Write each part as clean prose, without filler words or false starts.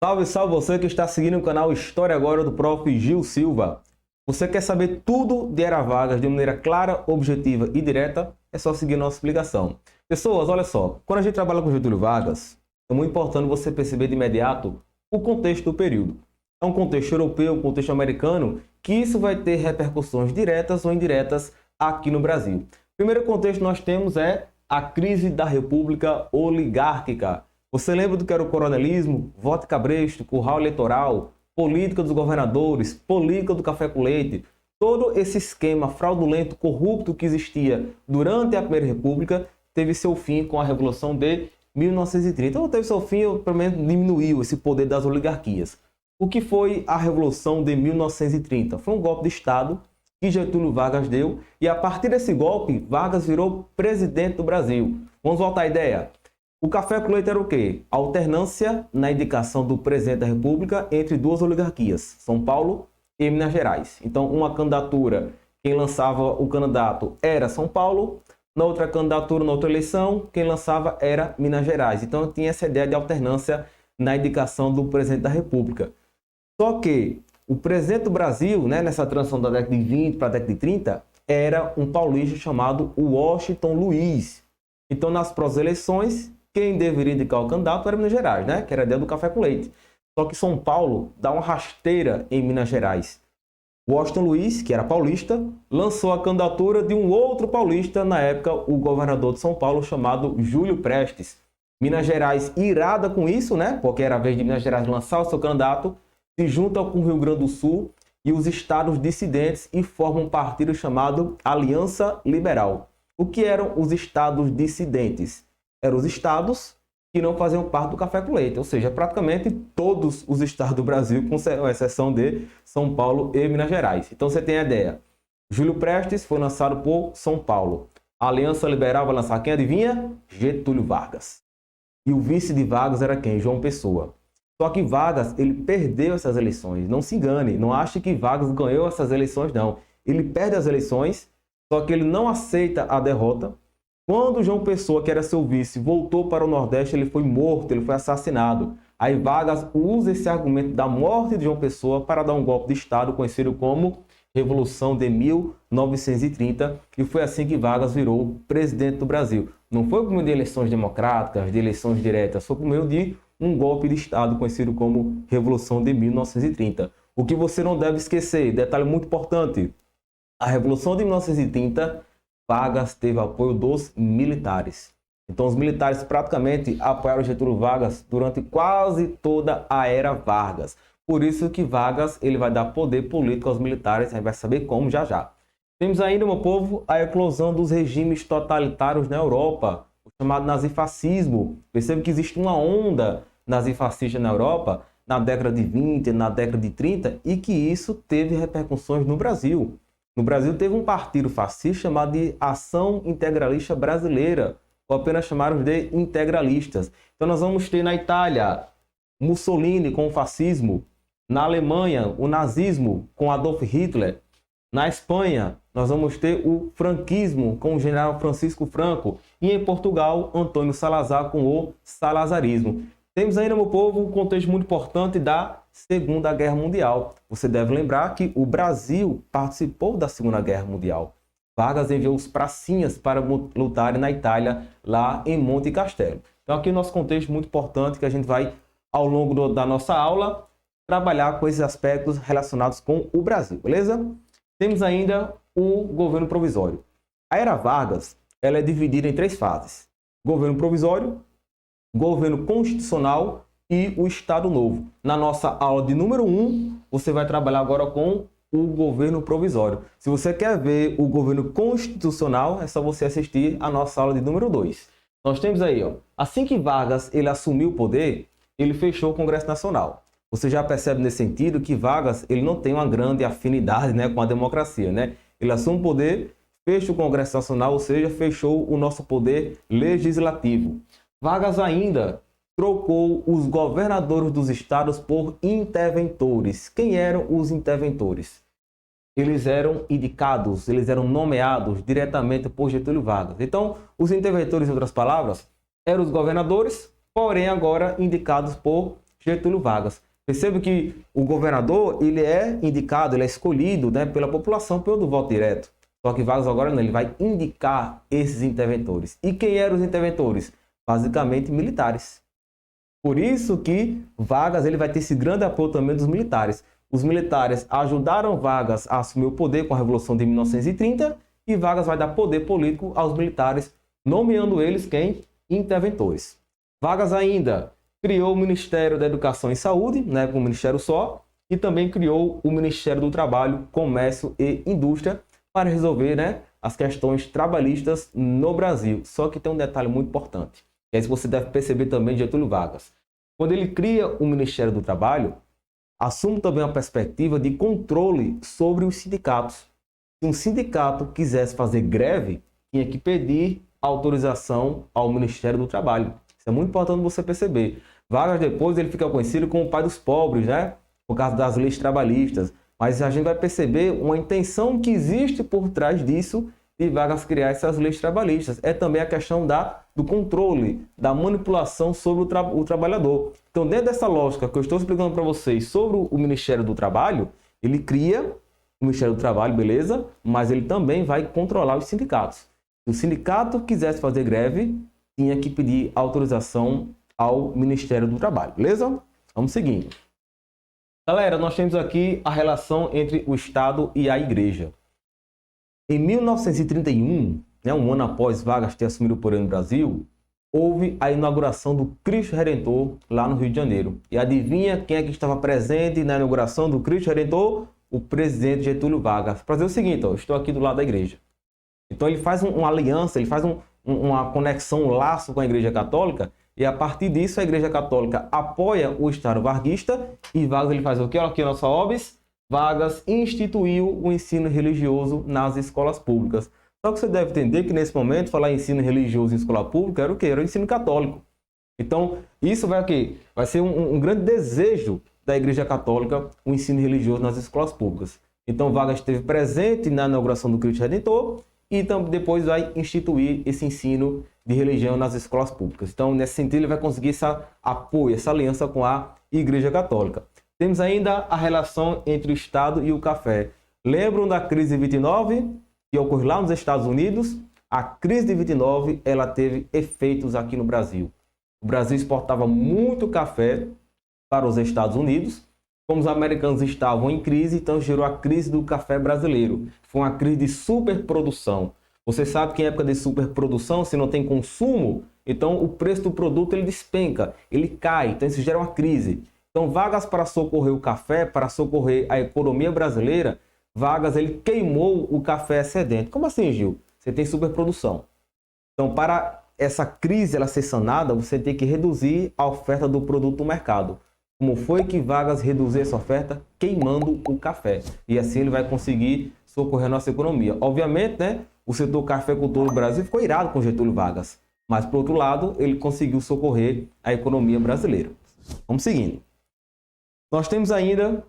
Salve, salve você que está seguindo o canal História Agora do Prof. Gil Silva. Você quer saber tudo de Era Vargas de maneira clara, objetiva e direta? É só seguir nossa explicação. Pessoas, olha só, quando a gente trabalha com Getúlio Vargas, é muito importante você perceber de imediato o contexto do período. É um contexto europeu, um contexto americano, que isso vai ter repercussões diretas ou indiretas aqui no Brasil. O primeiro contexto que nós temos é a crise da República Oligárquica. Você lembra do que era o coronelismo, voto cabresto, curral eleitoral, política dos governadores, política do café com leite? Todo esse esquema fraudulento, corrupto que existia durante a Primeira República teve seu fim com a Revolução de 1930. Ou teve seu fim, ou pelo menos diminuiu esse poder das oligarquias. O que foi a Revolução de 1930? Foi um golpe de Estado que Getúlio Vargas deu, e a partir desse golpe, Vargas virou presidente do Brasil. Vamos voltar à ideia. O café com leite era o quê? Alternância na indicação do presidente da República entre duas oligarquias, São Paulo e Minas Gerais. Então, uma candidatura, quem lançava o candidato era São Paulo, na outra candidatura, na outra eleição, quem lançava era Minas Gerais. Então, tinha essa ideia de alternância na indicação do presidente da República. Só que o presidente do Brasil, nessa transição da década de 20 para a década de 30, era um paulista chamado Washington Luiz. Então, nas próximas eleições, quem deveria indicar o candidato era Minas Gerais, que era a ideia do café com leite. Só que São Paulo dá uma rasteira em Minas Gerais. Washington Luiz, que era paulista, lançou a candidatura de um outro paulista, na época o governador de São Paulo, chamado Júlio Prestes. Minas Gerais, irada com isso, porque era a vez de Minas Gerais lançar o seu candidato, se junta com o Rio Grande do Sul e os estados dissidentes e formam um partido chamado Aliança Liberal. O que eram os estados dissidentes? Eram os estados que não faziam parte do café com leite, ou seja, praticamente todos os estados do Brasil, com exceção de São Paulo e Minas Gerais. Então você tem a ideia. Júlio Prestes foi lançado por São Paulo. A Aliança Liberal vai lançar quem, adivinha? Getúlio Vargas. E o vice de Vargas era quem? João Pessoa. Só que Vargas, ele perdeu essas eleições. Não se engane, não ache que Vargas ganhou essas eleições, não. Ele perde as eleições, só que ele não aceita a derrota. Quando João Pessoa, que era seu vice, voltou para o Nordeste, ele foi morto, ele foi assassinado. Aí Vargas usa esse argumento da morte de João Pessoa para dar um golpe de Estado, conhecido como Revolução de 1930, e foi assim que Vargas virou presidente do Brasil. Não foi por meio de eleições democráticas, de eleições diretas, foi por meio de um golpe de Estado, conhecido como Revolução de 1930. O que você não deve esquecer, detalhe muito importante, a Revolução de 1930, Vargas teve apoio dos militares. Então os militares praticamente apoiaram Getúlio Vargas durante quase toda a era Vargas. Por isso que Vargas ele vai dar poder político aos militares, a gente vai saber como já já. Temos ainda, meu povo, a eclosão dos regimes totalitários na Europa, o chamado nazifascismo. Percebe que existe uma onda nazifascista na Europa na década de 20, na década de 30, e que isso teve repercussões no Brasil. No Brasil teve um partido fascista chamado de Ação Integralista Brasileira, ou apenas chamaram de integralistas. Então nós vamos ter na Itália Mussolini com o fascismo, na Alemanha o nazismo com Adolf Hitler, na Espanha nós vamos ter o franquismo com o general Francisco Franco, e em Portugal Antônio Salazar com o salazarismo. Temos ainda, meu povo, um contexto muito importante da Segunda Guerra Mundial. Você deve lembrar que o Brasil participou da Segunda Guerra Mundial. Vargas enviou os pracinhas para lutarem na Itália, lá em Monte Castelo. Então aqui o nosso contexto muito importante, que a gente vai, ao longo da nossa aula, trabalhar com esses aspectos relacionados com o Brasil, beleza? Temos ainda o governo provisório. A Era Vargas ela é dividida em três fases: governo provisório, governo constitucional e o Estado Novo. Na nossa aula de número 1, você vai trabalhar agora com o governo provisório. Se você quer ver o governo constitucional, é só você assistir a nossa aula de número 2. Nós temos aí, assim que Vargas ele assumiu o poder, ele fechou o Congresso Nacional. Você já percebe nesse sentido que Vargas ele não tem uma grande afinidade com a democracia. Ele assume o poder, fecha o Congresso Nacional, ou seja, fechou o nosso poder legislativo. Vargas ainda trocou os governadores dos estados por interventores. Quem eram os interventores? Eles eram indicados, eles eram nomeados diretamente por Getúlio Vargas. Então, os interventores, em outras palavras, eram os governadores, porém agora indicados por Getúlio Vargas. Perceba que o governador, ele é indicado, ele é escolhido, né, pela população pelo voto direto. Só que Vargas agora não, ele vai indicar esses interventores. E quem eram os interventores? Basicamente militares. Por isso que Vargas ele vai ter esse grande apoio também dos militares. Os militares ajudaram Vargas a assumir o poder com a Revolução de 1930 e Vargas vai dar poder político aos militares, nomeando eles quem? Interventores. Vargas ainda criou o Ministério da Educação e Saúde, né, com um ministério só, e também criou o Ministério do Trabalho, Comércio e Indústria para resolver, né, as questões trabalhistas no Brasil. Só que tem um detalhe muito importante, que é isso que você deve perceber também de Getúlio Vargas. Quando ele cria o Ministério do Trabalho, assume também uma perspectiva de controle sobre os sindicatos. Se um sindicato quisesse fazer greve, tinha que pedir autorização ao Ministério do Trabalho. Isso é muito importante você perceber. Vargas depois ele fica conhecido como o pai dos pobres, né? Por causa das leis trabalhistas. Mas a gente vai perceber uma intenção que existe por trás disso de Vargas criar essas leis trabalhistas. É também a questão do controle, da manipulação sobre o trabalhador. Então, dentro dessa lógica que eu estou explicando para vocês sobre o Ministério do Trabalho, ele cria o Ministério do Trabalho, beleza? Mas ele também vai controlar os sindicatos. Se o sindicato quisesse fazer greve, tinha que pedir autorização ao Ministério do Trabalho, beleza? Vamos seguindo. Galera, nós temos aqui a relação entre o Estado e a Igreja. Em 1931, né, um ano após Vargas ter assumido o poder no Brasil, houve a inauguração do Cristo Redentor lá no Rio de Janeiro. E adivinha quem é que estava presente na inauguração do Cristo Redentor? O presidente Getúlio Vargas. Para dizer o seguinte, ó, eu estou aqui do lado da igreja. Então ele faz uma aliança, ele faz uma conexão, um laço com a Igreja Católica, e a partir disso a Igreja Católica apoia o Estado varguista, e Vargas ele faz o quê? Olha aqui a nossa OBS. Vargas instituiu o ensino religioso nas escolas públicas. Só que você deve entender que nesse momento falar em ensino religioso em escola pública era o quê? Era o ensino católico. Então isso vai o quê? Vai ser um grande desejo da Igreja Católica o ensino religioso nas escolas públicas. Então Vargas esteve presente na inauguração do Cristo Redentor e depois vai instituir esse ensino de religião nas escolas públicas. Então, nesse sentido, ele vai conseguir esse apoio, essa aliança com a Igreja Católica. Temos ainda a relação entre o Estado e o café. Lembram da crise de 29, que ocorreu lá nos Estados Unidos? A crise de 29, ela teve efeitos aqui no Brasil. O Brasil exportava muito café para os Estados Unidos. Como os americanos estavam em crise, então gerou a crise do café brasileiro. Foi uma crise de superprodução. Você sabe que em época de superprodução, se não tem consumo, então o preço do produto ele despenca, ele cai, então isso gera uma crise. Então Vargas, para socorrer o café, para socorrer a economia brasileira, Vargas ele queimou o café excedente. Como assim, Gil? Você tem superprodução. Então para essa crise ela ser sanada, você tem que reduzir a oferta do produto no mercado. Como foi que Vargas reduziu essa oferta? Queimando o café. E assim ele vai conseguir socorrer a nossa economia. Obviamente, né, o setor cafeicultor do Brasil ficou irado com Getúlio Vargas. Mas, por outro lado, ele conseguiu socorrer a economia brasileira. Vamos seguindo. Nós temos ainda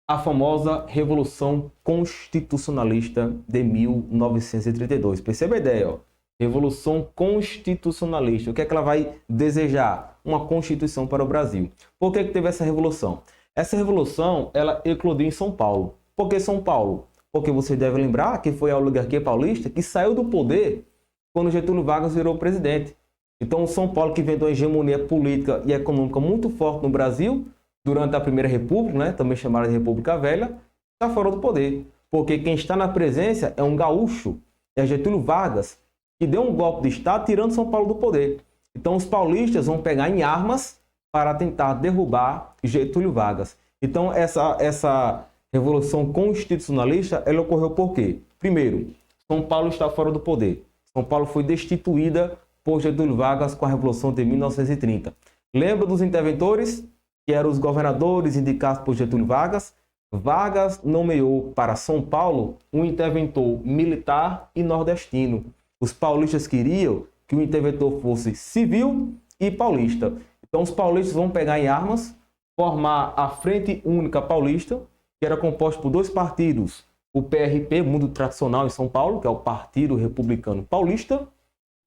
a famosa Revolução Constitucionalista de 1932. Perceba a ideia, ó. Revolução Constitucionalista. O que é que ela vai desejar? Uma Constituição para o Brasil. Por que teve essa revolução? Essa revolução, ela eclodiu em São Paulo. Por que São Paulo? Porque você deve lembrar que foi a oligarquia paulista que saiu do poder quando Getúlio Vargas virou presidente. Então, São Paulo, que inventou uma hegemonia política e econômica muito forte no Brasil, durante a Primeira República, né, também chamada de República Velha, está fora do poder. Porque quem está na presidência é um gaúcho, é Getúlio Vargas, que deu um golpe de Estado tirando São Paulo do poder. Então os paulistas vão pegar em armas para tentar derrubar Getúlio Vargas. Então essa Revolução Constitucionalista, ela ocorreu por quê? Primeiro, São Paulo está fora do poder. São Paulo foi destituída por Getúlio Vargas com a Revolução de 1930. Lembra dos interventores, que eram os governadores indicados por Getúlio Vargas? Vargas nomeou para São Paulo um interventor militar e nordestino. Os paulistas queriam que o interventor fosse civil e paulista. Então os paulistas vão pegar em armas, formar a Frente Única Paulista, que era composta por dois partidos, o PRP, muito tradicional em São Paulo, que é o Partido Republicano Paulista,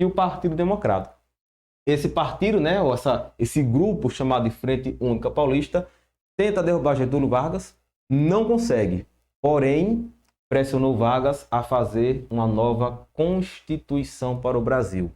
e o Partido Democrático. esse partido, né, ou esse grupo chamado de Frente Única Paulista, tenta derrubar Getúlio Vargas, não consegue, porém pressionou Vargas a fazer uma nova Constituição para o Brasil.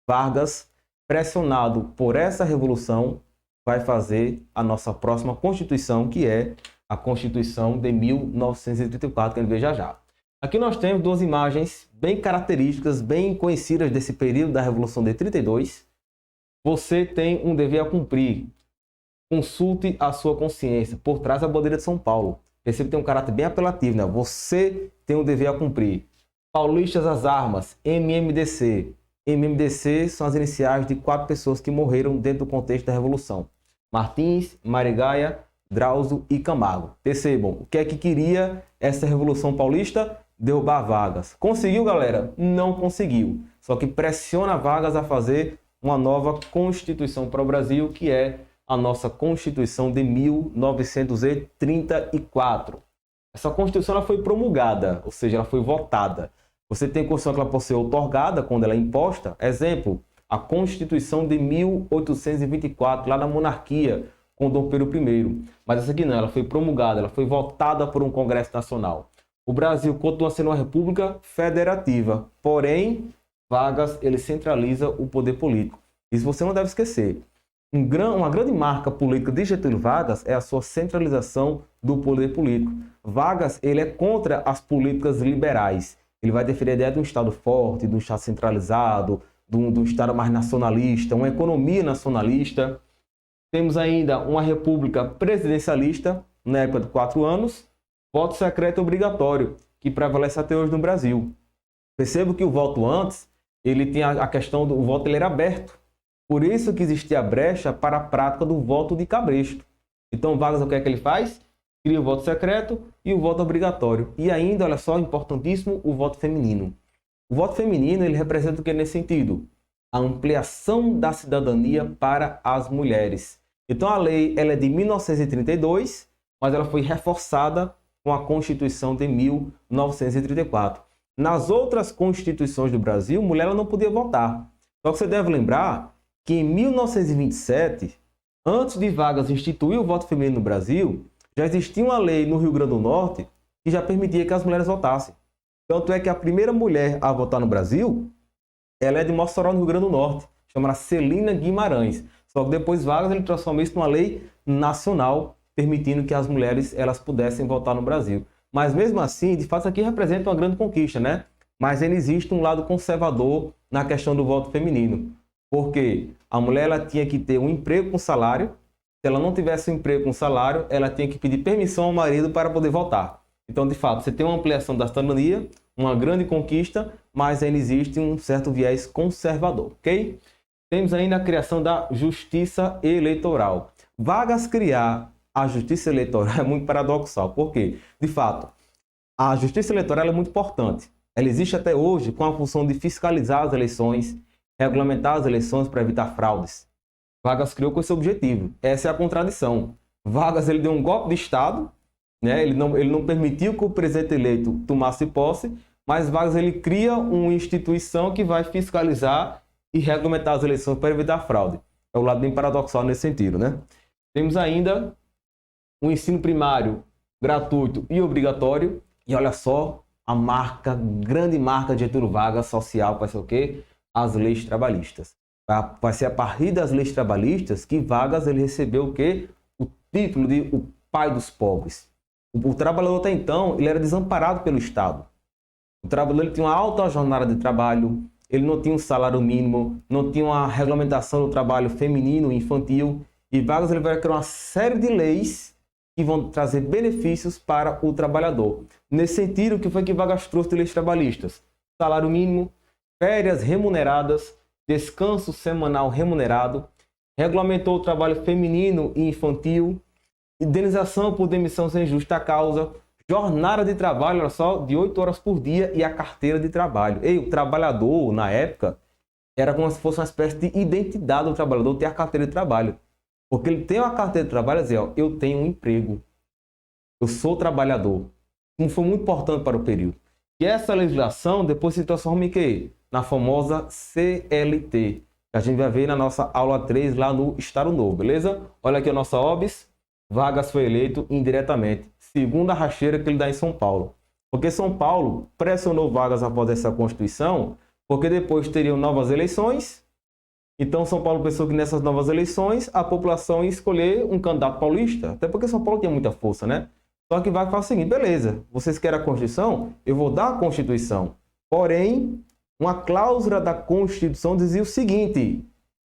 Vargas, pressionado por essa revolução, vai fazer a nossa próxima Constituição, que é a Constituição de 1934, que a gente vê já já. Aqui nós temos duas imagens bem características, bem conhecidas desse período da Revolução de 32. Você tem um dever a cumprir. Consulte a sua consciência. Por trás da bandeira de São Paulo. Percebe que tem um caráter bem apelativo, né? Você tem um dever a cumprir. Paulistas às armas, MMDC. MMDC são as iniciais de 4 pessoas que morreram dentro do contexto da Revolução. Martins, Marigaia, Drauzio e Camargo. Percebam, o que é que queria essa Revolução Paulista? Derrubar Vargas. Conseguiu, galera? Não conseguiu. Só que pressiona Vargas a fazer uma nova Constituição para o Brasil, que é a nossa Constituição de 1934. Essa Constituição ela foi promulgada, ou seja, ela foi votada. Você tem Constituição que ela pode ser outorgada quando ela é imposta. Exemplo, a Constituição de 1824, lá na monarquia, com Dom Pedro I. Mas essa aqui não, ela foi promulgada, ela foi votada por um Congresso Nacional. O Brasil continua sendo uma república federativa, porém, Vargas ele centraliza o poder político. Isso você não deve esquecer. Uma grande marca política de Getúlio Vargas é a sua centralização do poder político. Vargas ele é contra as políticas liberais. Ele vai defender a ideia de um Estado forte, de um Estado centralizado, de um Estado mais nacionalista, uma economia nacionalista. Temos ainda uma república presidencialista, na época de 4 anos, voto secreto obrigatório, que prevalece até hoje no Brasil. Percebo que o voto antes, ele tinha a questão do voto, ele era aberto. Por isso que existia a brecha para a prática do voto de cabresto. Então, Vargas, o que é que ele faz? Cria o voto secreto e o voto obrigatório. E ainda, olha só, importantíssimo, o voto feminino. O voto feminino, ele representa o que nesse sentido? A ampliação da cidadania para as mulheres. Então, a lei ela é de 1932, mas ela foi reforçada com a Constituição de 1934. Nas outras constituições do Brasil, mulher ela não podia votar. Só que você deve lembrar que em 1927, antes de Vargas instituir o voto feminino no Brasil, já existia uma lei no Rio Grande do Norte que já permitia que as mulheres votassem. Tanto é que a primeira mulher a votar no Brasil, ela é de Mossoró, no Rio Grande do Norte, chamada Celina Guimarães. Só que depois Vargas ele transformou isso numa lei nacional, permitindo que as mulheres elas pudessem votar no Brasil. Mas mesmo assim, de fato, isso aqui representa uma grande conquista, né? Mas ainda existe um lado conservador na questão do voto feminino. Porque a mulher ela tinha que ter um emprego com salário. Se ela não tivesse um emprego com salário, ela tinha que pedir permissão ao marido para poder votar. Então, de fato, você tem uma ampliação da cidadania, uma grande conquista, mas ainda existe um certo viés conservador, ok? Temos ainda a criação da Justiça Eleitoral. Vargas criar a Justiça Eleitoral é muito paradoxal. Por quê? De fato, a Justiça Eleitoral é muito importante. Ela existe até hoje com a função de fiscalizar as eleições, regulamentar as eleições para evitar fraudes. Vargas criou com esse objetivo. Essa é a contradição. Vargas ele deu um golpe de Estado, né? Ele não permitiu que o presidente eleito tomasse posse, mas Vargas ele cria uma instituição que vai fiscalizar e regulamentar as eleições para evitar fraude. É o lado bem paradoxal nesse sentido, né? Temos ainda o ensino primário gratuito e obrigatório. E olha só, a grande marca de Getúlio Vargas social vai ser o quê? As leis trabalhistas. Vai ser a partir das leis trabalhistas que Vargas ele recebeu o quê? O título de o pai dos pobres. O trabalhador até então ele era desamparado pelo Estado. O trabalhador ele tinha uma alta jornada de trabalho, ele não tinha um salário mínimo, não tinha uma regulamentação do trabalho feminino e infantil. E Vargas ele vai criar uma série de leis que vão trazer benefícios para o trabalhador. Nesse sentido, o que foi que Vargas trouxe de leis trabalhistas? Salário mínimo, férias remuneradas, descanso semanal remunerado, regulamentou o trabalho feminino e infantil, indenização por demissão sem justa causa, jornada de trabalho, olha só, de 8 horas por dia e a carteira de trabalho. O trabalhador, na época, era como se fosse uma espécie de identidade do trabalhador ter a carteira de trabalho. Porque ele tem uma carteira de trabalho e dizer, ó, eu tenho um emprego, eu sou trabalhador. Isso foi muito importante para o período. E essa legislação depois se transforma em quê? Na famosa CLT, A gente vai ver na nossa aula 3 lá no Estado Novo, beleza? Olha aqui a nossa OBS. Vargas foi eleito indiretamente, segundo a rasteira que ele dá em São Paulo. Porque São Paulo pressionou Vargas após essa Constituição, porque depois teriam novas eleições. Então São Paulo pensou que nessas novas eleições a população ia escolher um candidato paulista, até porque São Paulo tinha muita força, né? Só que vai falar o seguinte, beleza, vocês querem a Constituição? Eu vou dar a Constituição. Porém, uma cláusula da Constituição dizia o seguinte,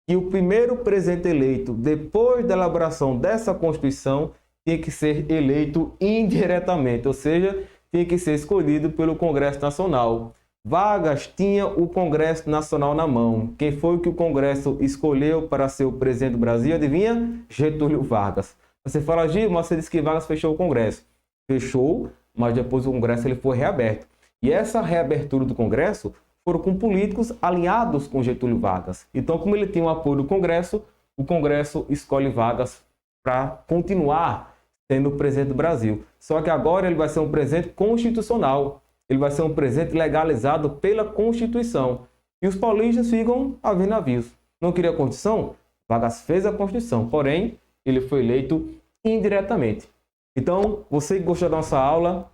que o primeiro presidente eleito depois da elaboração dessa Constituição tinha que ser eleito indiretamente, ou seja, tinha que ser escolhido pelo Congresso Nacional. Vargas tinha o Congresso Nacional na mão. Quem foi que o Congresso escolheu para ser o presidente do Brasil? Adivinha? Getúlio Vargas. Você fala, Gil, mas você disse que Vargas fechou o Congresso. Fechou, mas depois o Congresso ele foi reaberto. E essa reabertura do Congresso foram com políticos alinhados com Getúlio Vargas. Então, como ele tinha o apoio do Congresso, o Congresso escolhe Vargas para continuar sendo o presidente do Brasil. Só que agora ele vai ser um presidente constitucional. Ele vai ser um presidente legalizado pela Constituição. E os paulistas ficam a ver navios. Não queria a Constituição? Vargas fez a Constituição, porém, ele foi eleito indiretamente. Então, você que gostou da nossa aula,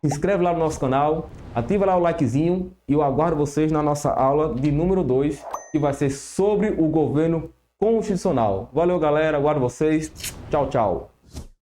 se inscreve lá no nosso canal, ativa lá o likezinho e eu aguardo vocês na nossa aula de número 2, que vai ser sobre o governo constitucional. Valeu, galera, aguardo vocês. Tchau, tchau.